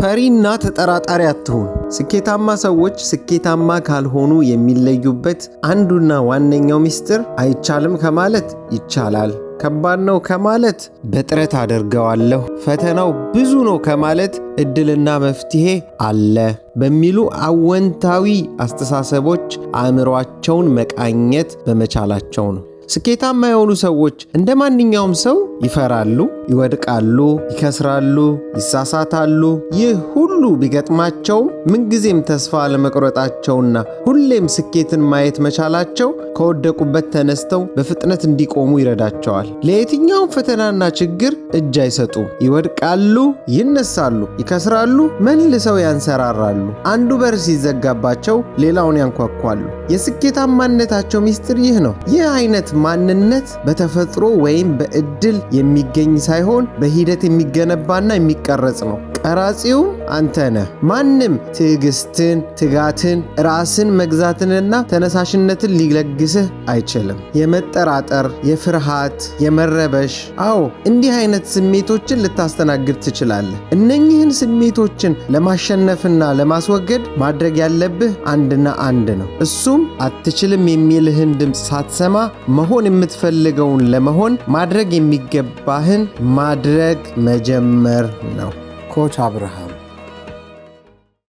ፈሪና ተጠራጣሪ አትሁን። ስኬታማ ሰዎች ስኬታማ ካልሆኑ የሚለዩበት አንዱና ዋነኛው ሚስጥር አይቻልም ከማለት ይቻላል፣ ከባድ ነው ከማለት በጥረት አደርገዋለሁ፣ ፈተናው ብዙ ነው ከማለት እድልና መፍትሄ አለ በሚሉ አወንታዊ አስተሳሰቦች አእምሮአቸውን መቃኘት በመቻላቸው ነው። ስኬታማ የሆኑ ሰዎች እንደ ማንኛውም ሰው ይፈራሉ፣ ይወድቃሉ፣ ይከስራሉ፣ ይሳሳታሉ። ይህ ሁሉ ቢገጥማቸውም ምንጊዜም ተስፋ ለመቁረጣቸውና ሁሌም ስኬትን ማየት መቻላቸው ከወደቁበት ተነስተው በፍጥነት እንዲቆሙ ይረዳቸዋል። ለየትኛውም ፈተናና ችግር እጅ አይሰጡም። ይወድቃሉ፣ ይነሳሉ፣ ይከስራሉ፣ መልሰው ያንሰራራሉ። አንዱ በር ሲዘጋባቸው ሌላውን ያንኳኳሉ። የስኬታማነታቸው ሚስጥር ይህ ነው። ይህ አይነት ማንነት በተፈጥሮ ወይም በእድል የሚገኝ ሳይሆን በሂደት የሚገነባና የሚቀረጽ ነው። ቀራጺው አንተ ነህ። ማንም ትዕግስትን፣ ትጋትን፣ ራስን መግዛትንና ተነሳሽነትን ሊለግስህ አይችልም። የመጠራጠር፣ የፍርሃት፣ የመረበሽ እንዲህ አይነት ስሜቶችን ልታስተናግድ ትችላለህ። እነኚህን ስሜቶችን ለማሸነፍና ለማስወገድ ማድረግ ያለብህ አንድና አንድ ነው። እሱም አትችልም የሚልህን ድምፅ ሳትሰማ መሆን የምትፈልገውን ለመሆን ማድረግ የሚገባህን ማድረግ መጀመር ነው። ኮች አብርሃም